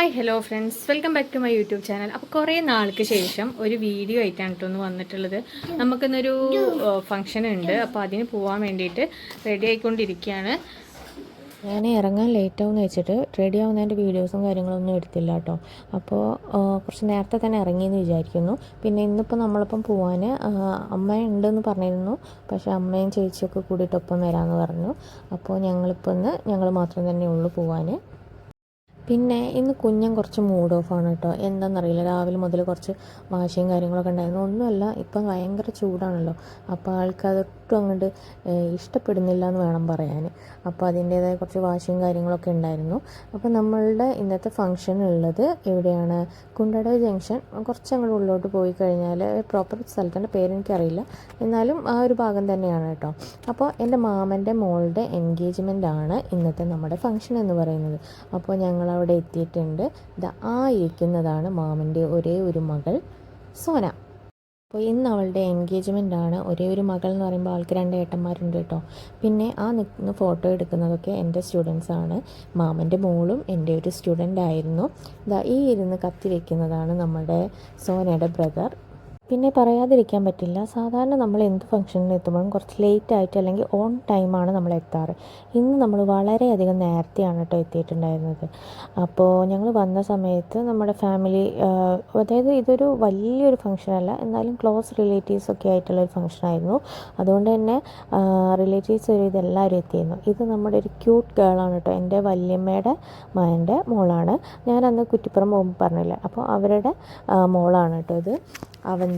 Hi hello friends, welcome back to my YouTube channel. അപ്പോൾ കുറേ നാൾക്ക് ശേഷം ഒരു വീഡിയോ ആയിട്ടാണ് കേട്ടോ ഒന്ന് വന്നിട്ടുള്ളത്. നമുക്കിന്നൊരു ഫംഗ്ഷൻ ഉണ്ട്, അപ്പോൾ അതിന് പോകാൻ വേണ്ടിയിട്ട് റെഡി ആയിക്കൊണ്ടിരിക്കുകയാണ്. ഞാൻ ഇറങ്ങാൻ ലേറ്റാവുമെന്ന് വെച്ചിട്ട് റെഡി ആവുന്നതിൻ്റെ വീഡിയോസും കാര്യങ്ങളൊന്നും എടുത്തില്ല കേട്ടോ. അപ്പോൾ കുറച്ച് നേരത്തെ തന്നെ ഇറങ്ങിയെന്ന് വിചാരിക്കുന്നു. പിന്നെ ഇന്നിപ്പോൾ നമ്മളിപ്പം പോകാൻ അമ്മ ഉണ്ടെന്ന് പറഞ്ഞിരുന്നു, പക്ഷേ അമ്മയും ചേച്ചിയൊക്കെ കൂടിയിട്ടൊപ്പം വരാമെന്ന് പറഞ്ഞു. അപ്പോൾ ഞങ്ങൾ മാത്രം തന്നെ ഉള്ളൂ പോകാൻ. പിന്നെ ഇന്ന് കുഞ്ഞൻ കുറച്ച് മൂഡ് ഓഫാണ് കേട്ടോ. എന്താണെന്നറിയില്ല, രാവിലെ മുതൽ കുറച്ച് വാശിയും കാര്യങ്ങളൊക്കെ ഉണ്ടായിരുന്നു. ഒന്നുമല്ല, ഇപ്പം ഭയങ്കര ചൂടാണല്ലോ, അപ്പോൾ ആൾക്കതൊട്ടും അങ്ങോട്ട് ഇഷ്ടപ്പെടുന്നില്ല എന്ന് വേണം പറയാൻ. അപ്പോൾ അതിൻ്റേതായ കുറച്ച് വാശിയും കാര്യങ്ങളൊക്കെ ഉണ്ടായിരുന്നു. അപ്പോൾ നമ്മളുടെ ഇന്നത്തെ ഫംഗ്ഷൻ ഉള്ളത് എവിടെയാണ്? കുണ്ടട ജംഗ്ഷൻ. കുറച്ച് അങ്ങോട്ട് ഉള്ളോട്ട് പോയി കഴിഞ്ഞാൽ പ്രോപ്പർ സ്ഥലത്തിൻ്റെ പേരെനിക്കറിയില്ല, എന്നാലും ആ ഒരു ഭാഗം തന്നെയാണ് കേട്ടോ. അപ്പോൾ എൻ്റെ മാമൻ്റെ മോളുടെ എൻഗേജ്മെൻ്റ് ആണ് ഇന്നത്തെ നമ്മുടെ ഫംഗ്ഷൻ എന്ന് പറയുന്നത്. അപ്പോൾ ഞങ്ങൾ അവിടെ എത്തിയിട്ടുണ്ട്. ആ ഇരിക്കുന്നതാണ് മാമൻ്റെ ഒരേ ഒരു മകൾ സോന. അപ്പോൾ ഇന്ന് അവളുടെ എൻഗേജ്മെൻ്റ് ആണ്. ഒരേ ഒരു മകൾ എന്ന് പറയുമ്പോൾ ആൾക്ക് 2 ഏട്ടന്മാരുണ്ട് കേട്ടോ. പിന്നെ ആ നിൽക്കുന്ന ഫോട്ടോ എടുക്കുന്നതൊക്കെ എൻ്റെ സ്റ്റുഡൻസാണ്. മാമൻ്റെ മോളും എൻ്റെ ഒരു സ്റ്റുഡൻ്റ് ആയിരുന്നു. ഈ ഇരുന്ന് കത്തി വയ്ക്കുന്നതാണ് നമ്മുടെ സോനയുടെ ബ്രദർ. പിന്നെ പറയാതിരിക്കാൻ പറ്റില്ല, സാധാരണ നമ്മൾ എന്ത് ഫംഗ്ഷനിൽ എത്തുമ്പോഴും കുറച്ച് ലേറ്റ് ആയിട്ട് അല്ലെങ്കിൽ ഓൺ ടൈമാണ് നമ്മൾ എത്താറ്. ഇന്ന് നമ്മൾ വളരെയധികം നേരത്തെയാണ് കേട്ടോ എത്തിയിട്ടുണ്ടായിരുന്നത്. അപ്പോൾ ഞങ്ങൾ വന്ന സമയത്ത് നമ്മുടെ ഫാമിലി, അതായത് ഇതൊരു വലിയൊരു ഫംഗ്ഷനല്ല, എന്നാലും ക്ലോസ് റിലേറ്റീവ്സൊക്കെ ആയിട്ടുള്ളൊരു ഫംഗ്ഷനായിരുന്നു. അതുകൊണ്ട് തന്നെ റിലേറ്റീവ്സ് ഒരു ഇതെല്ലാവരും എത്തിയിരുന്നു. ഇത് നമ്മുടെ ഒരു ക്യൂട്ട് ഗേളാണ് കേട്ടോ, എൻ്റെ വല്യമ്മയുടെ മകൻ്റെ മോളാണ്. ഞാൻ അന്ന് കുറ്റിപ്പുറം പോകുമ്പോൾ പറഞ്ഞില്ല, അപ്പോൾ അവരുടെ മോളാണ് കേട്ടോ ഇത്, അവന്തിക.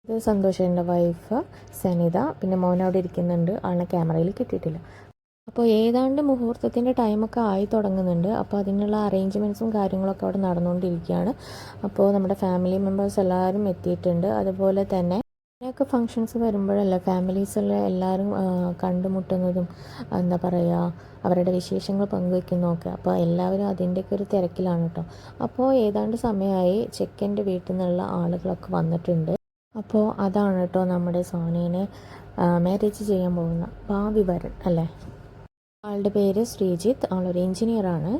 ഇത് സന്തോഷൻ്റെ വൈഫ് സനിത. പിന്നെ മോൻ അവിടെ ഇരിക്കുന്നുണ്ട്, ആളെ ക്യാമറയിൽ കിട്ടിയിട്ടില്ല. അപ്പോൾ ഏതാണ്ട് മുഹൂർത്തത്തിൻ്റെ ടൈമൊക്കെ ആയി തുടങ്ങുന്നുണ്ട്. അപ്പോൾ അതിനുള്ള അറേഞ്ച്മെൻറ്റ്സും കാര്യങ്ങളൊക്കെ അവിടെ നടന്നുകൊണ്ടിരിക്കുകയാണ്. അപ്പോൾ നമ്മുടെ ഫാമിലി മെമ്പേഴ്സ് എല്ലാവരും എത്തിയിട്ടുണ്ട്. അതുപോലെ തന്നെ ഇങ്ങനെയൊക്കെ ഫങ്ഷൻസ് വരുമ്പോഴല്ല ഫാമിലീസുള്ള എല്ലാവരും കണ്ടുമുട്ടുന്നതും, എന്താ പറയുക, അവരുടെ വിശേഷങ്ങൾ പങ്കുവെക്കുന്നതൊക്കെ. അപ്പോൾ എല്ലാവരും അതിൻ്റെയൊക്കെ ഒരു തിരക്കിലാണ് കേട്ടോ. അപ്പോൾ ഏതാണ്ട് സമയമായി, ചെക്കൻ്റെ വീട്ടിൽ നിന്നുള്ള ആളുകളൊക്കെ വന്നിട്ടുണ്ട്. അപ്പോൾ അതാണ് കേട്ടോ നമ്മുടെ സോനേനെ മാരേജ് ചെയ്യാൻ പോകുന്ന ഭാവി വരൻ അല്ലേ. ആളുടെ പേര് ശ്രീജിത്ത്, ആളൊരു എൻജിനീയറാണ്.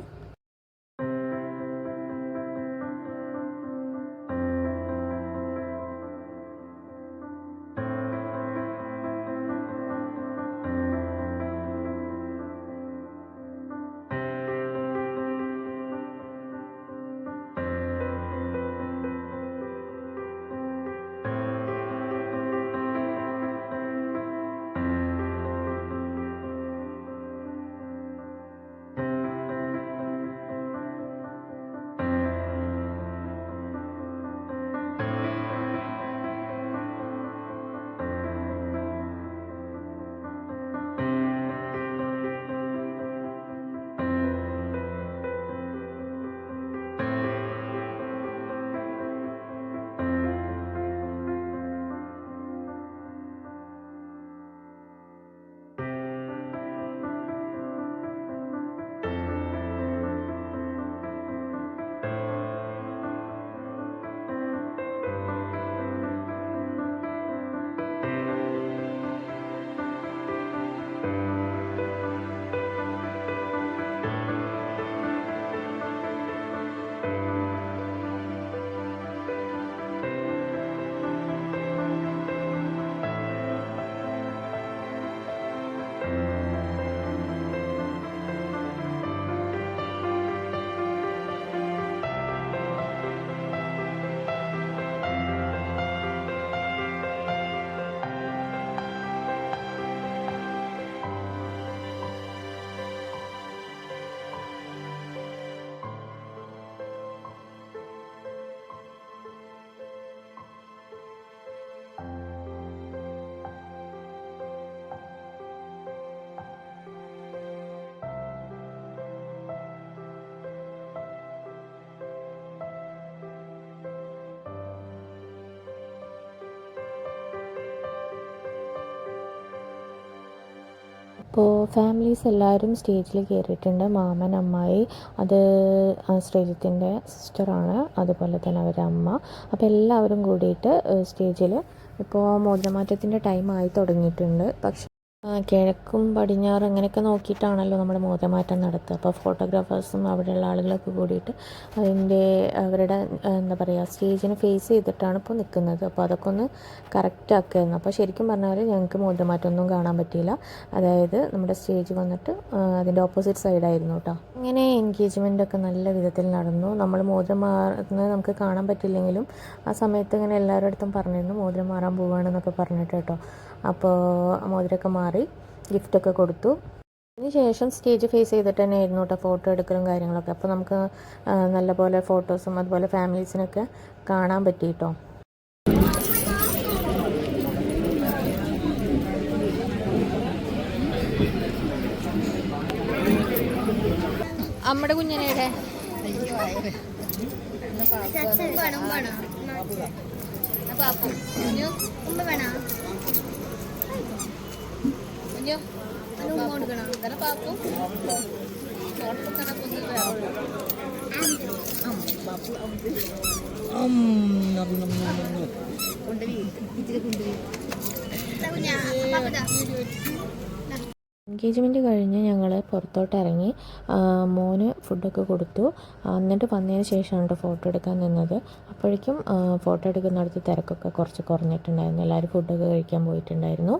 അപ്പോൾ ഫാമിലീസ് എല്ലാവരും സ്റ്റേജിൽ കയറിയിട്ടുണ്ട്. മാമൻ, അമ്മായി, അത് ശ്രീജിത്തിൻ്റെ സിസ്റ്ററാണ്, അതുപോലെ തന്നെ അവരുടെ അമ്മ. അപ്പോൾ എല്ലാവരും കൂടിയിട്ട് സ്റ്റേജിൽ ഇപ്പോൾ മോതിരമാറ്റത്തിൻ്റെ ടൈം ആയി തുടങ്ങിയിട്ടുണ്ട്. പക്ഷേ കിഴക്കും പടിഞ്ഞാറും അങ്ങനെയൊക്കെ നോക്കിയിട്ടാണല്ലോ നമ്മൾ മോതിരമാറ്റം നടത്തുക. അപ്പോൾ ഫോട്ടോഗ്രാഫേഴ്സും അവിടെയുള്ള ആളുകളൊക്കെ കൂടിയിട്ട് അവരുടെ എന്താ പറയുക സ്റ്റേജിനെ ഫേസ് ചെയ്തിട്ടാണ് ഇപ്പോൾ നിൽക്കുന്നത്. അപ്പോൾ അതൊക്കെ ഒന്ന് കറക്റ്റ് ആക്കുകയായിരുന്നു. അപ്പോൾ ശരിക്കും പറഞ്ഞാൽ ഞങ്ങൾക്ക് മോതിരമാറ്റമൊന്നും കാണാൻ പറ്റിയില്ല. അതായത് നമ്മുടെ സ്റ്റേജ് വന്നിട്ട് അതിൻ്റെ ഓപ്പോസിറ്റ് സൈഡായിരുന്നു കേട്ടോ. ഇങ്ങനെ എൻഗേജ്മെൻ്റ് ഒക്കെ നല്ല വിധത്തിൽ നടന്നു. നമ്മൾ മോതിരം മാറുന്നത് നമുക്ക് കാണാൻ പറ്റില്ലെങ്കിലും ആ സമയത്ത് ഇങ്ങനെ എല്ലാവരുടെ അടുത്തും പറഞ്ഞിരുന്നു മോതിരം മാറാൻ പോവുകയാണെന്നൊക്കെ പറഞ്ഞിട്ട് കേട്ടോ. അപ്പോൾ മോതിരമൊക്കെ മാറി ഗിഫ്റ്റൊക്കെ കൊടുത്തു. അതിന് ശേഷം സ്റ്റേജ് ഫേസ് ചെയ്തിട്ട് തന്നെ ആയിരുന്നു കേട്ടോ ഫോട്ടോ എടുക്കലും കാര്യങ്ങളൊക്കെ. അപ്പോൾ നമുക്ക് നല്ലപോലെ ഫോട്ടോസും അതുപോലെ ഫാമിലീസിനൊക്കെ കാണാൻ പറ്റി കേട്ടോ. നമ്മുടെ കുഞ്ഞിനെ എൻഗേജ്മെൻറ്റ് കഴിഞ്ഞ് ഞങ്ങൾ പുറത്തോട്ട് ഇറങ്ങി മോന് ഫുഡൊക്കെ കൊടുത്തു. എന്നിട്ട് വന്നതിന് ശേഷമാണ് കേട്ടോ ഫോട്ടോ എടുക്കാൻ നിന്നത്. അപ്പോഴേക്കും ഫോട്ടോ എടുക്കുന്നിടത്ത് തിരക്കൊക്കെ കുറച്ച് കുറഞ്ഞിട്ടുണ്ടായിരുന്നു. എല്ലാവരും ഫുഡൊക്കെ കഴിക്കാൻ പോയിട്ടുണ്ടായിരുന്നു.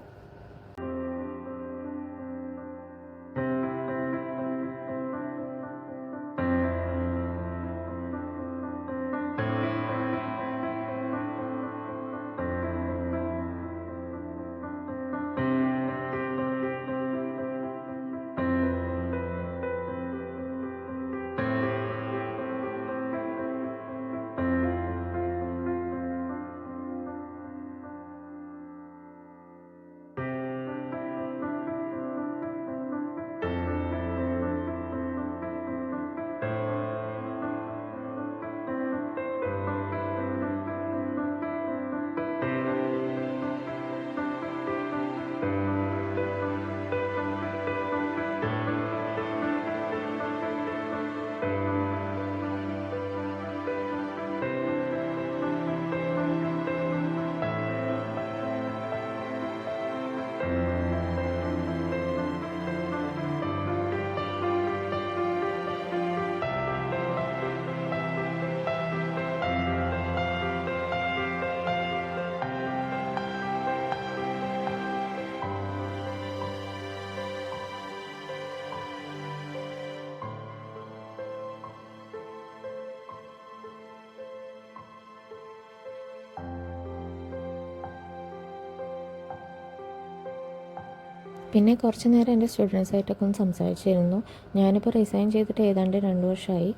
പിന്നെ കുറച്ച് നേരം എൻ്റെ സ്റ്റുഡൻസായിട്ടൊക്കെ ഒന്ന് സംസാരിച്ചിരുന്നു. ഞാനിപ്പോൾ റിസൈൻ ചെയ്തിട്ട് ഏതാണ്ട് 2 വർഷമായി.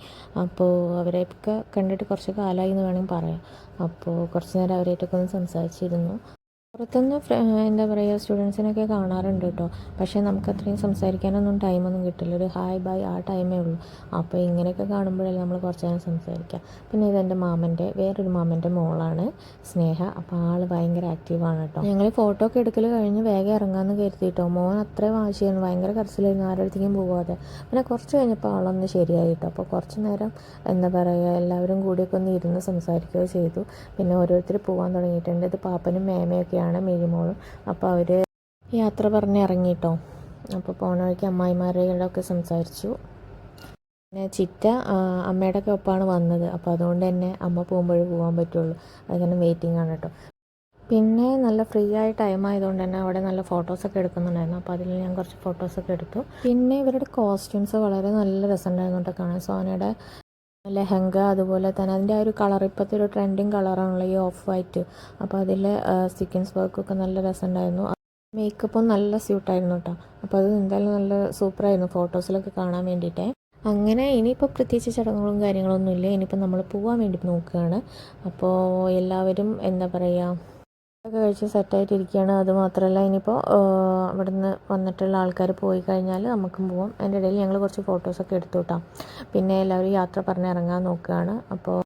അപ്പോൾ അവരെയൊക്കെ കണ്ടിട്ട് കുറച്ച് കാലമായി എന്ന് വേണമെങ്കിൽ പറയാം. അപ്പോൾ കുറച്ച് നേരം അവരായിട്ടൊക്കെ ഒന്ന് സംസാരിച്ചിരുന്നു. പുറത്തുനിന്ന് എന്താ പറയുക സ്റ്റുഡൻസിനൊക്കെ കാണാറുണ്ട് കേട്ടോ. പക്ഷേ നമുക്ക് അത്രയും സംസാരിക്കാനൊന്നും ടൈമൊന്നും കിട്ടില്ല. ഒരു ഹായ് ബൈ ആ ടൈമേ ഉള്ളൂ. അപ്പോൾ ഇങ്ങനെയൊക്കെ കാണുമ്പോഴല്ലേ നമ്മൾ കുറച്ച് നേരം സംസാരിക്കുക. പിന്നെ ഇതെൻ്റെ വേറൊരു മാമൻ്റെ മോളാണ് സ്നേഹ. അപ്പോൾ ആൾ ഭയങ്കര ആക്റ്റീവാണ് കേട്ടോ. ഞങ്ങൾ ഫോട്ടോ ഒക്കെ എടുക്കൽ കഴിഞ്ഞ് വേഗം ഇറങ്ങാമെന്ന് കരുതിയിട്ടോ. മോൻ അത്രയും വാശിയായിരുന്നു, ഭയങ്കര കരച്ചിലായിരുന്നു, ആരോടത്തേക്കും പോകാതെ. പിന്നെ കുറച്ച് കഴിഞ്ഞപ്പോൾ ആളൊന്ന് ശരിയായി കേട്ടോ. അപ്പോൾ കുറച്ച് നേരം എന്താ പറയുക എല്ലാവരും കൂടിയൊക്കെ ഒന്ന് ഇരുന്ന് സംസാരിക്കുകയോ ചെയ്തു. പിന്നെ ഓരോരുത്തർ പോകാൻ തുടങ്ങിയിട്ടുണ്ട്. ഇത് പാപ്പനും മേമയൊക്കെയാണ്, മേരിമോളും. അപ്പോൾ അവർ യാത്ര പറഞ്ഞ് ഇറങ്ങിയിട്ടോ. അപ്പോൾ പോണ വഴിക്ക് അമ്മായിമാരോടൊക്കെ സംസാരിച്ചു. പിന്നെ ചിറ്റ അമ്മയുടെ ഒക്കെ ഒപ്പമാണ് വന്നത്. അപ്പോൾ അതുകൊണ്ട് തന്നെ അമ്മ പോകുമ്പോഴേ പോകാൻ പറ്റുള്ളൂ. അതിങ്ങനെ വെയിറ്റിംഗ് ആണ് കേട്ടോ. പിന്നെ നല്ല ഫ്രീ ആയ ടൈം ആയതുകൊണ്ട് തന്നെ അവിടെ നല്ല ഫോട്ടോസൊക്കെ എടുക്കുന്നുണ്ടായിരുന്നു. അപ്പോൾ അതിൽ ഞാൻ കുറച്ച് ഫോട്ടോസൊക്കെ എടുത്തു. പിന്നെ ഇവരുടെ കോസ്റ്റ്യൂംസ് വളരെ നല്ല രസമുണ്ടായിരുന്നു കേട്ടോ കാണാൻ. സോനയുടെ ലെഹങ്ക, അതുപോലെ തന്നെ അതിൻ്റെ ആ ഒരു കളർ ഇപ്പോഴത്തെ ഒരു ട്രെൻഡിങ് കളറാണല്ലോ ഈ ഓഫ് വൈറ്റ്. അപ്പോൾ അതിൽ സീക്വൻസ് വർക്കൊക്കെ നല്ല രസമുണ്ടായിരുന്നു. മേക്കപ്പും നല്ല സ്യൂട്ടായിരുന്നു കേട്ടോ. അപ്പോൾ അത് എന്തായാലും നല്ല സൂപ്പറായിരുന്നു ഫോട്ടോസിലൊക്കെ കാണാൻ വേണ്ടിയിട്ട്. അങ്ങനെ ഇനിയിപ്പോൾ പ്രത്യേകിച്ച് ചടങ്ങുകളും കാര്യങ്ങളൊന്നുമില്ല. ഇനിയിപ്പോൾ നമ്മൾ പോകാൻ വേണ്ടി നോക്കുകയാണ്. അപ്പോൾ എല്ലാവരും എന്താ പറയുക ഒക്കെ കഴിച്ച് സെറ്റായിട്ടിരിക്കുകയാണ്. അതുമാത്രമല്ല ഇനിയിപ്പോൾ ഇവിടുന്ന് വന്നിട്ടുള്ള ആൾക്കാർ പോയി കഴിഞ്ഞാൽ നമുക്കും പോവാം. അതിൻ്റെ ഇടയിൽ ഞങ്ങൾ കുറച്ച് ഫോട്ടോസൊക്കെ എടുത്തു കേട്ടോ. പിന്നെ എല്ലാവരും യാത്ര പറഞ്ഞ് ഇറങ്ങാൻ നോക്കുകയാണ്. അപ്പോൾ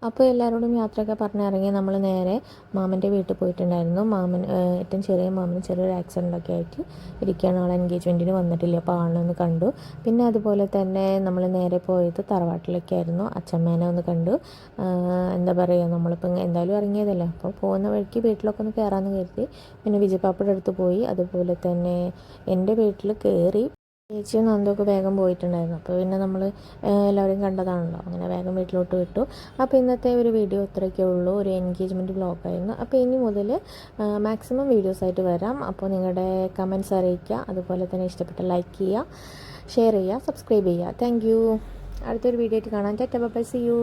അപ്പോൾ എല്ലാവരോടും യാത്രയൊക്കെ പറഞ്ഞിറങ്ങി നമ്മൾ നേരെ മാമൻ്റെ വീട്ടിൽ പോയിട്ടുണ്ടായിരുന്നു. മാമൻ ഏറ്റവും ചെറിയ മാമന് ചെറിയൊരു ആക്സിഡൻ്റൊക്കെ ആയിട്ട് ഇരിക്കുകയാണ്. ആൾ എൻഗേജ്മെൻറ്റിന് വന്നിട്ടില്ല, അപ്പോൾ ആളിനൊന്ന് കണ്ടു. പിന്നെ അതുപോലെ തന്നെ നമ്മൾ നേരെ പോയത് തറവാട്ടിലേക്കായിരുന്നു. അച്ഛമ്മേനെ ഒന്ന് കണ്ടു. എന്താ പറയുക, നമ്മളിപ്പോൾ എന്തായാലും ഇറങ്ങിയതല്ലേ, അപ്പോൾ പോകുന്ന വഴിക്ക് വീട്ടിലൊക്കെ ഒന്ന് കയറാമെന്ന് കരുതി. പിന്നെ വിജയപ്പാപ്പയുടെ അടുത്ത് പോയി. അതുപോലെ തന്നെ എൻ്റെ വീട്ടിൽ കയറി. ചേച്ചിയും നന്ദൊക്കെ വേഗം പോയിട്ടുണ്ടായിരുന്നു. അപ്പോൾ പിന്നെ നമ്മൾ എല്ലാവരെയും കണ്ടതാണല്ലോ, അങ്ങനെ വേഗം വീട്ടിലോട്ട് വിട്ടു. അപ്പോൾ ഇന്നത്തെ ഒരു വീഡിയോ ഇത്രയൊക്കെ ഉള്ളൂ, ഒരു എൻഗേജ്മെൻറ്റ് വ്ളോഗായിരുന്നു. അപ്പോൾ ഇനി മുതൽ മാക്സിമം വീഡിയോസായിട്ട് വരാം. അപ്പോൾ നിങ്ങളുടെ കമൻറ്റ്സ് അറിയിക്കുക, അതുപോലെ തന്നെ ഇഷ്ടപ്പെട്ട ലൈക്ക് ചെയ്യുക, ഷെയർ ചെയ്യുക, സബ്സ്ക്രൈബ് ചെയ്യുക. Thank you. അടുത്തൊരു വീഡിയോ ആയിട്ട് കാണാം. Tata bye, see U.